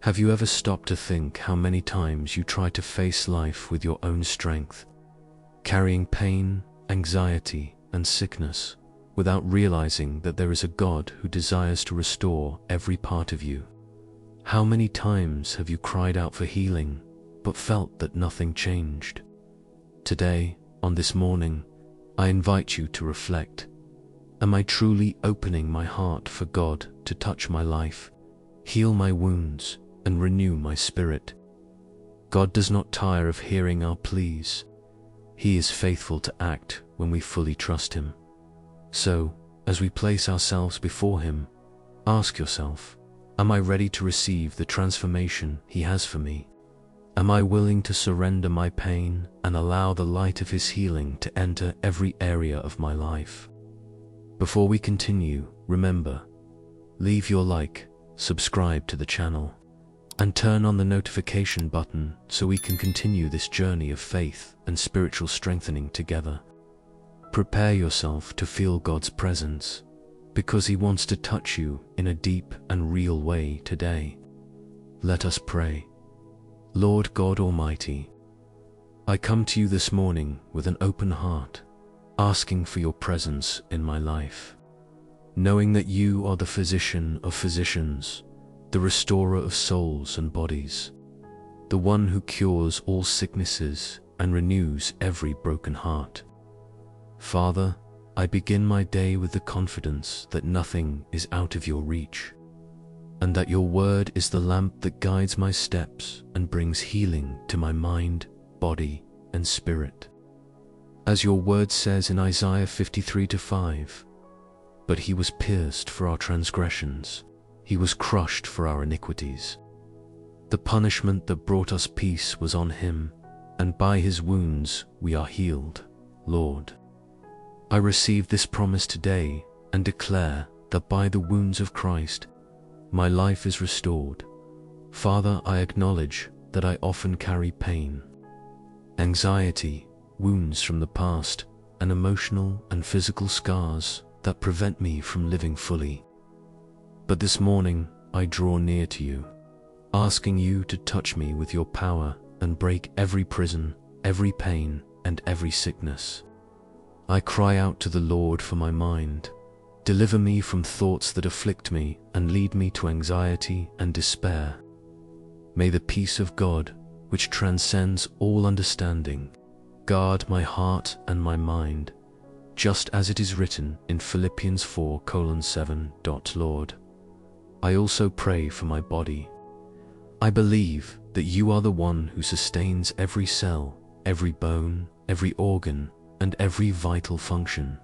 Have you ever stopped to think how many times you try to face life with your own strength, carrying pain, anxiety, and sickness, without realizing that there is a God who desires to restore every part of you? How many times have you cried out for healing, but felt that nothing changed? Today, on this morning, I invite you to reflect. Am I truly opening my heart for God to touch my life, heal my wounds, and renew my spirit? God does not tire of hearing our pleas. He is faithful to act when we fully trust Him. So, as we place ourselves before Him, ask yourself, am I ready to receive the transformation He has for me? Am I willing to surrender my pain and allow the light of His healing to enter every area of my life? Before we continue, remember, leave your like, subscribe to the channel, and turn on the notification button so we can continue this journey of faith and spiritual strengthening together. Prepare yourself to feel God's presence, because He wants to touch you in a deep and real way today. Let us pray. Lord God Almighty, I come to you this morning with an open heart, asking for your presence in my life, knowing that you are the physician of physicians, the restorer of souls and bodies, the one who cures all sicknesses and renews every broken heart. Father, I begin my day with the confidence that nothing is out of your reach, and that your word is the lamp that guides my steps and brings healing to my mind, body, and spirit. As your word says in Isaiah 53:5, but he was pierced for our transgressions, he was crushed for our iniquities. The punishment that brought us peace was on him, and by his wounds we are healed, Lord. I receive this promise today and declare that by the wounds of Christ, my life is restored. Father, I acknowledge that I often carry pain, anxiety, wounds from the past, and emotional and physical scars that prevent me from living fully. But this morning, I draw near to you, asking you to touch me with your power and break every prison, every pain, and every sickness. I cry out to the Lord for my mind. Deliver me from thoughts that afflict me and lead me to anxiety and despair. May the peace of God, which transcends all understanding, guard my heart and my mind, just as it is written in Philippians 4:7. Lord, I also pray for my body. I believe that you are the one who sustains every cell, every bone, every organ, and every vital function.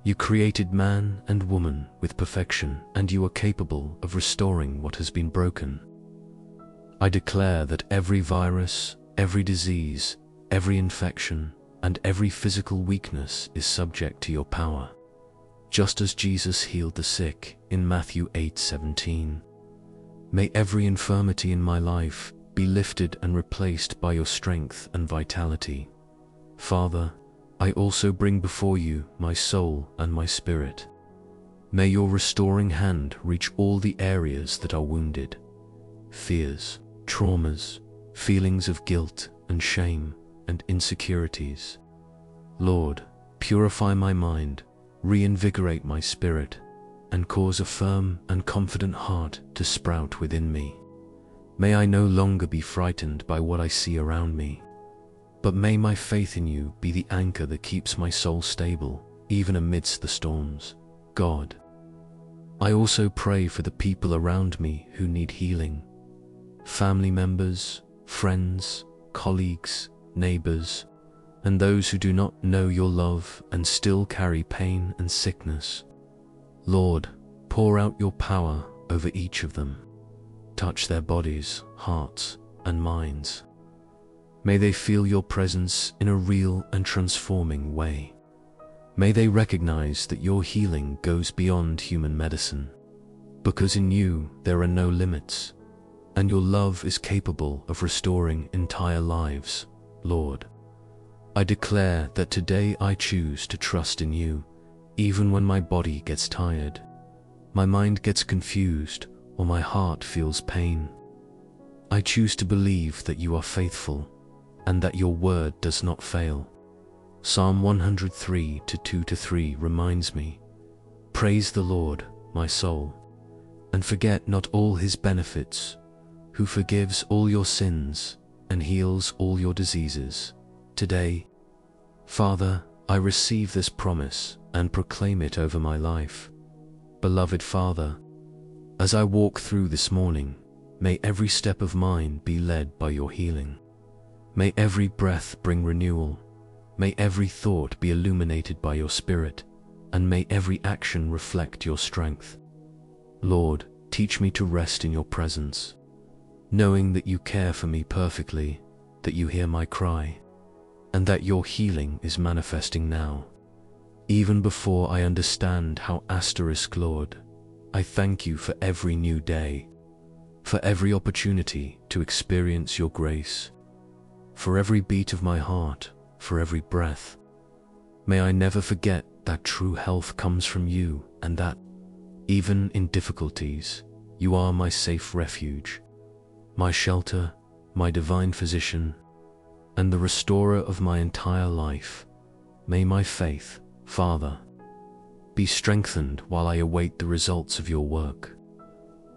You created man and woman with perfection, and you are capable of restoring what has been broken. I declare that every virus, every disease, every infection, and every physical weakness is subject to your power, just as Jesus healed the sick in Matthew 8:17. May every infirmity in my life be lifted and replaced by your strength and vitality. Father, I also bring before you my soul and my spirit. May your restoring hand reach all the areas that are wounded, fears, traumas, feelings of guilt and shame, and insecurities. Lord, purify my mind, reinvigorate my spirit, and cause a firm and confident heart to sprout within me. May I no longer be frightened by what I see around me, but may my faith in you be the anchor that keeps my soul stable, even amidst the storms. God, I also pray for the people around me who need healing, family members, friends, colleagues, neighbors, and those who do not know your love and still carry pain and sickness. Lord, pour out your power over each of them. Touch their bodies, hearts, and minds. May they feel your presence in a real and transforming way. May they recognize that your healing goes beyond human medicine, because in you there are no limits, and your love is capable of restoring entire lives. Lord, I declare that today I choose to trust in you, even when my body gets tired, my mind gets confused, or my heart feels pain. I choose to believe that you are faithful and that your word does not fail. Psalm 103 2-3 reminds me, praise the Lord, my soul, and forget not all his benefits, who forgives all your sins and heals all your diseases. Today, Father, I receive this promise and proclaim it over my life. Beloved Father, as I walk through this morning, may every step of mine be led by your healing. May every breath bring renewal. May every thought be illuminated by your Spirit, and may every action reflect your strength. Lord, teach me to rest in your presence, knowing that you care for me perfectly, that you hear my cry, and that your healing is manifesting now. Even before I understand how Lord, I thank you for every new day, for every opportunity to experience your grace, for every beat of my heart, for every breath. May I never forget that true health comes from you, and that, even in difficulties, you are my safe refuge, my shelter, my divine physician, and the restorer of my entire life. May my faith, Father, be strengthened while I await the results of your work.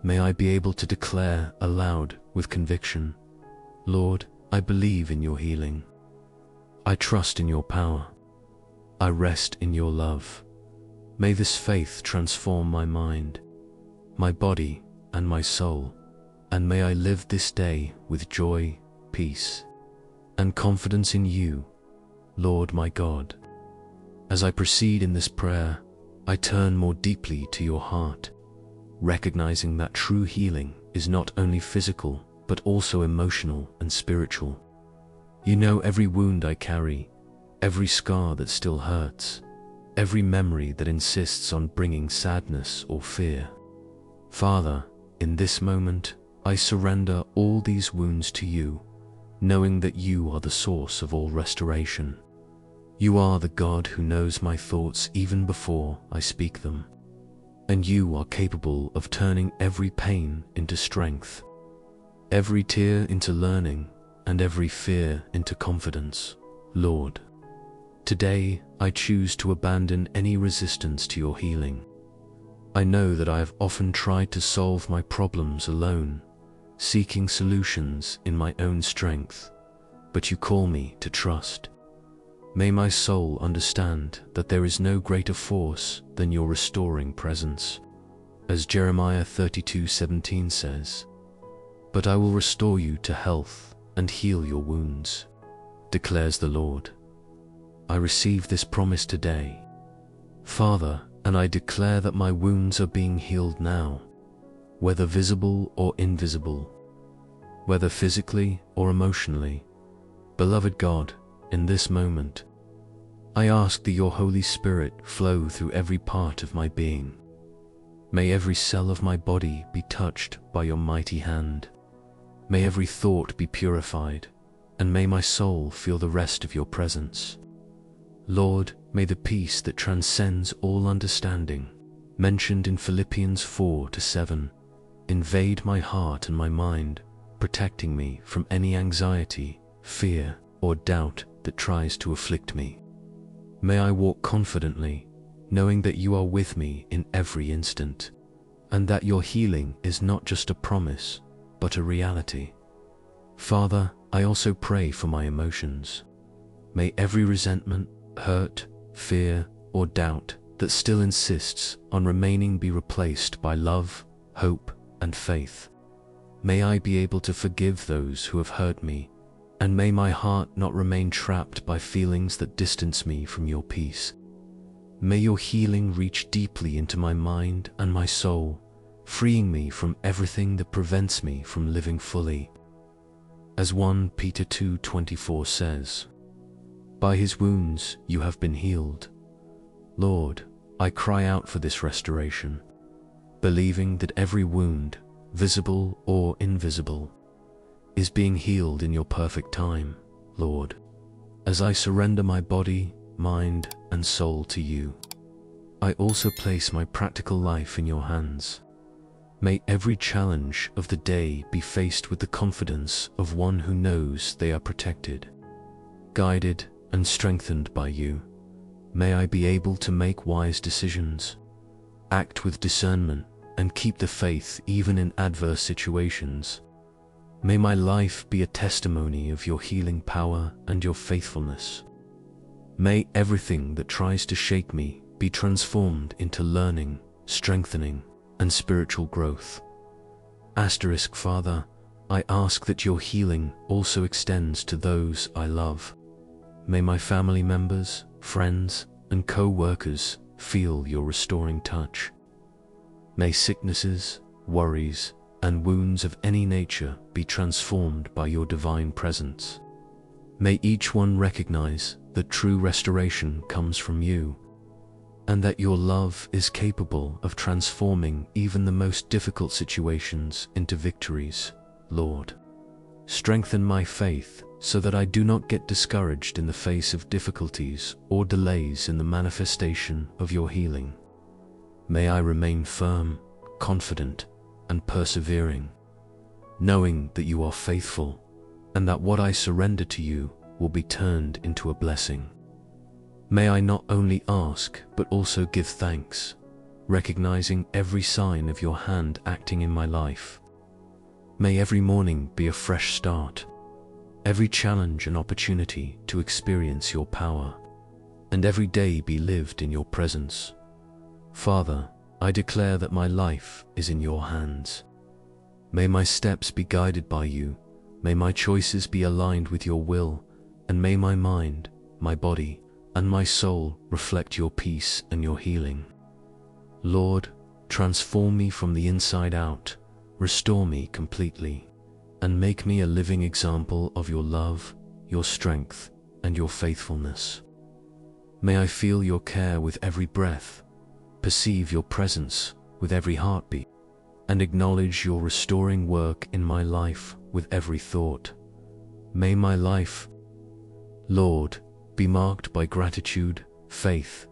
May I be able to declare aloud with conviction, Lord, I believe in your healing. I trust in your power. I rest in your love. May this faith transform my mind, my body, and my soul, and may I live this day with joy, peace, and confidence in you, Lord my God. As I proceed in this prayer, I turn more deeply to your heart, recognizing that true healing is not only physical, but also emotional and spiritual. You know every wound I carry, every scar that still hurts, every memory that insists on bringing sadness or fear. Father, in this moment, I surrender all these wounds to you, knowing that you are the source of all restoration. You are the God who knows my thoughts even before I speak them, and you are capable of turning every pain into strength, every tear into learning, and every fear into confidence. Lord, today I choose to abandon any resistance to your healing. I know that I have often tried to solve my problems alone, seeking solutions in my own strength, but you call me to trust. May my soul understand that there is no greater force than your restoring presence. As Jeremiah 32:17 says, "But I will restore you to health and heal your wounds," declares the Lord. I receive this promise today, Father, and I declare that my wounds are being healed now, whether visible or invisible, whether physically or emotionally. Beloved God, in this moment, I ask that your Holy Spirit flow through every part of my being. May every cell of my body be touched by your mighty hand. May every thought be purified, and may my soul feel the rest of your presence. Lord, may the peace that transcends all understanding, mentioned in Philippians 4-7, invade my heart and my mind, protecting me from any anxiety, fear, or doubt that tries to afflict me. May I walk confidently, knowing that you are with me in every instant, and that your healing is not just a promise, but a reality. Father, I also pray for my emotions. May every resentment, hurt, fear, or doubt that still insists on remaining be replaced by love, hope, and faith. May I be able to forgive those who have hurt me, and may my heart not remain trapped by feelings that distance me from your peace. May your healing reach deeply into my mind and my soul, freeing me from everything that prevents me from living fully. As 1 Peter 2:24 says, "By his wounds you have been healed." Lord, I cry out for this restoration, believing that every wound, visible or invisible, is being healed in your perfect time, Lord. As I surrender my body, mind, and soul to you, I also place my practical life in your hands. May every challenge of the day be faced with the confidence of one who knows they are protected, guided, and strengthened by you. May I be able to make wise decisions, act with discernment, and keep the faith even in adverse situations. May my life be a testimony of your healing power and your faithfulness. May everything that tries to shake me be transformed into learning, strengthening, and spiritual growth. Father, I ask that your healing also extends to those I love. May my family members, friends, and co-workers feel your restoring touch. May sicknesses, worries, and wounds of any nature be transformed by your divine presence. May each one recognize that true restoration comes from you, and that your love is capable of transforming even the most difficult situations into victories. Lord, strengthen my faith so that I do not get discouraged in the face of difficulties or delays in the manifestation of your healing. May I remain firm, confident, and persevering, knowing that you are faithful and that what I surrender to you will be turned into a blessing. May I not only ask but also give thanks, recognizing every sign of your hand acting in my life. May every morning be a fresh start, every challenge an opportunity to experience your power, and every day be lived in your presence. Father, I declare that my life is in your hands. May my steps be guided by you, may my choices be aligned with your will, and may my mind, my body, and my soul reflect your peace and your healing. Lord, transform me from the inside out, restore me completely, and make me a living example of your love, your strength, and your faithfulness. May I feel your care with every breath, perceive your presence with every heartbeat, and acknowledge your restoring work in my life with every thought. May my life, Lord, be marked by gratitude, faith,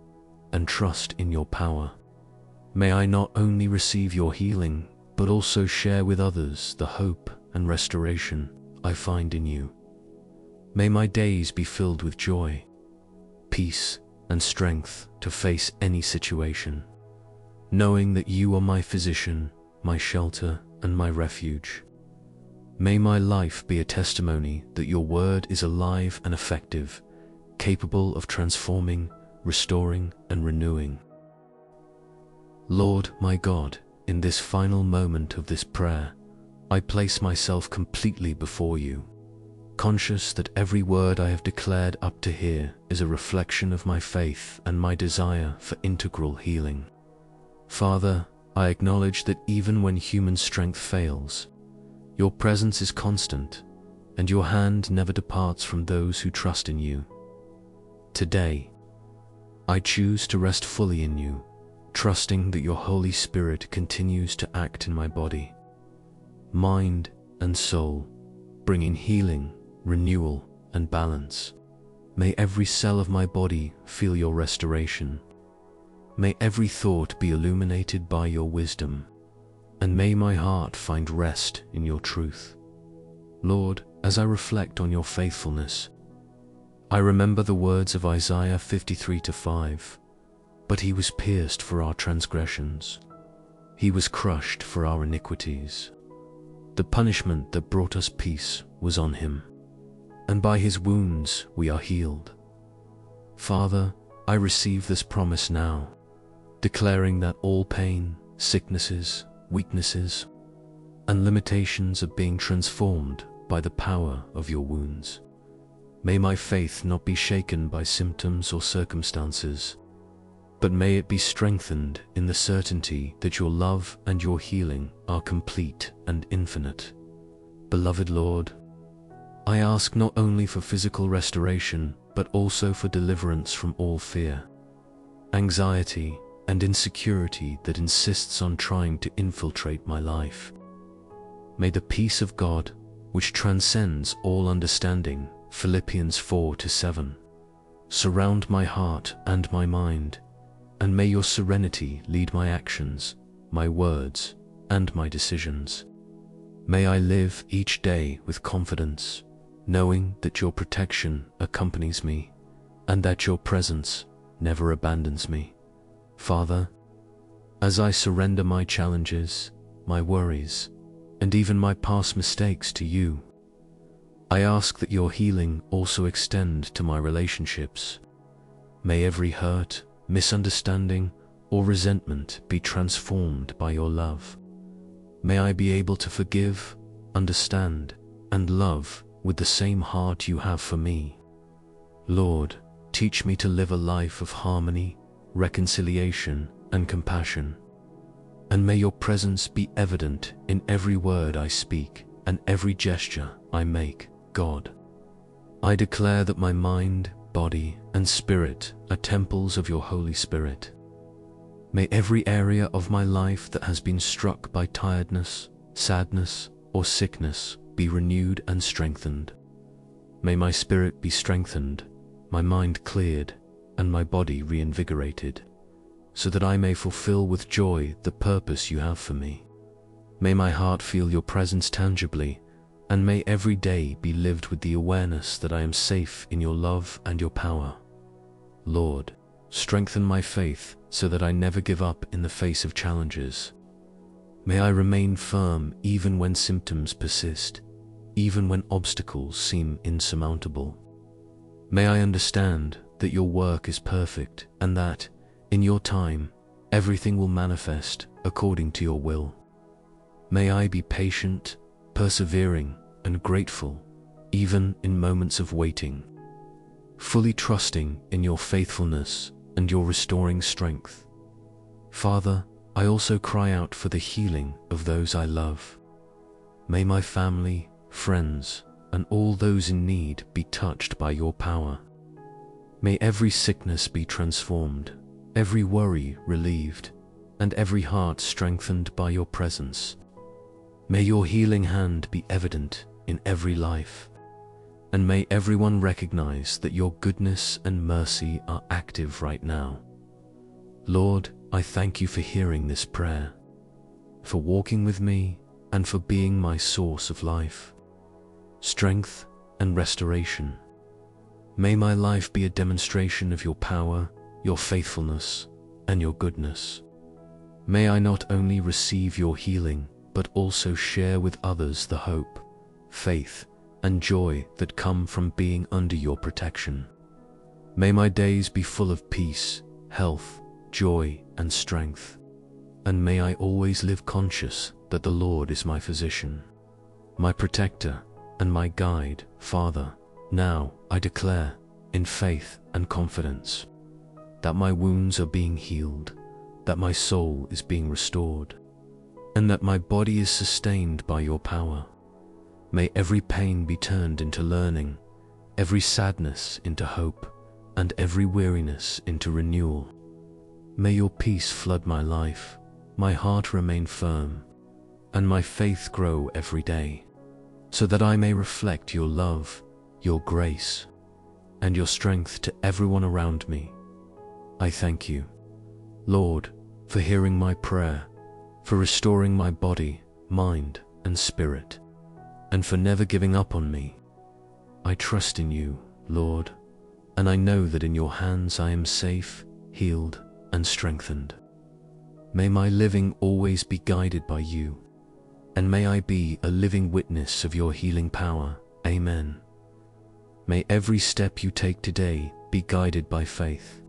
and trust in your power. May I not only receive your healing, but also share with others the hope and restoration I find in you. May my days be filled with joy, peace, and strength to face any situation, knowing that you are my physician, my shelter, and my refuge. May my life be a testimony that your word is alive and effective, capable of transforming, restoring, and renewing. Lord my God, in this final moment of this prayer, I place myself completely before you, conscious that every word I have declared up to here is a reflection of my faith and my desire for integral healing. Father, I acknowledge that even when human strength fails, your presence is constant, and your hand never departs from those who trust in you. Today, I choose to rest fully in you, trusting that your Holy Spirit continues to act in my body, mind, and soul, bringing healing, renewal, and balance. May every cell of my body feel your restoration. May every thought be illuminated by your wisdom, and may my heart find rest in your truth. Lord, as I reflect on your faithfulness, I remember the words of Isaiah 53:5. But he was pierced for our transgressions, he was crushed for our iniquities. The punishment that brought us peace was on him, and by his wounds we are healed. Father, I receive this promise now, declaring that all pain, sicknesses, weaknesses, and limitations are being transformed by the power of your wounds. May my faith not be shaken by symptoms or circumstances, but may it be strengthened in the certainty that your love and your healing are complete and infinite. Beloved Lord, I ask not only for physical restoration, but also for deliverance from all fear, anxiety, and insecurity that insists on trying to infiltrate my life. May the peace of God, which transcends all understanding, Philippians 4:7, surround my heart and my mind, and may your serenity lead my actions, my words, and my decisions. May I live each day with confidence, knowing that your protection accompanies me and that your presence never abandons me. Father, as I surrender my challenges, my worries, and even my past mistakes to you, I ask that your healing also extend to my relationships. May every hurt, misunderstanding, or resentment be transformed by your love. May I be able to forgive, understand, and love with the same heart you have for me. Lord, teach me to live a life of harmony, reconciliation, and compassion. And may your presence be evident in every word I speak and every gesture I make, God. I declare that my mind, body, and spirit are temples of your Holy Spirit. May every area of my life that has been struck by tiredness, sadness, or sickness be renewed and strengthened. May my spirit be strengthened, my mind cleared, and my body reinvigorated, so that I may fulfill with joy the purpose you have for me. May my heart feel your presence tangibly, and may every day be lived with the awareness that I am safe in your love and your power. Lord, strengthen my faith so that I never give up in the face of challenges. May I remain firm even when symptoms persist, even when obstacles seem insurmountable. May I understand that your work is perfect and that, in your time, everything will manifest according to your will. May I be patient, persevering, and grateful, even in moments of waiting, fully trusting in your faithfulness and your restoring strength. Father, I also cry out for the healing of those I love. May my family, friends, and all those in need be touched by your power. May every sickness be transformed, every worry relieved, and every heart strengthened by your presence. May your healing hand be evident in every life, and may everyone recognize that your goodness and mercy are active right now. Lord, I thank you for hearing this prayer, for walking with me, and for being my source of life, strength, and restoration. May my life be a demonstration of your power, your faithfulness, and your goodness. May I not only receive your healing, but also share with others the hope, faith, and joy that come from being under your protection. May my days be full of peace, health, joy, and strength. And may I always live conscious that the Lord is my physician, my protector, and my guide. Father, now I declare, in faith and confidence, that my wounds are being healed, that my soul is being restored, and that my body is sustained by your power. May every pain be turned into learning, every sadness into hope, and every weariness into renewal. May your peace flood my life, my heart remain firm, and my faith grow every day, so that I may reflect your love, your grace, and your strength to everyone around me. I thank you, Lord, for hearing my prayer, for restoring my body, mind, and spirit, and for never giving up on me. I trust in you, Lord, and I know that in your hands I am safe, healed, and strengthened. May my living always be guided by you, and may I be a living witness of your healing power. Amen. May every step you take today be guided by faith,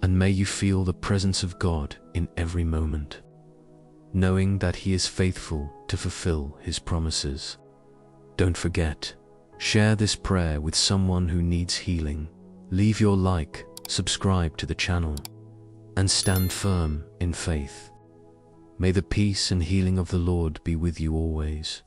and may you feel the presence of God in every moment, knowing that He is faithful to fulfill His promises. Don't forget, share this prayer with someone who needs healing. Leave your like, subscribe to the channel, and stand firm in faith. May the peace and healing of the Lord be with you always.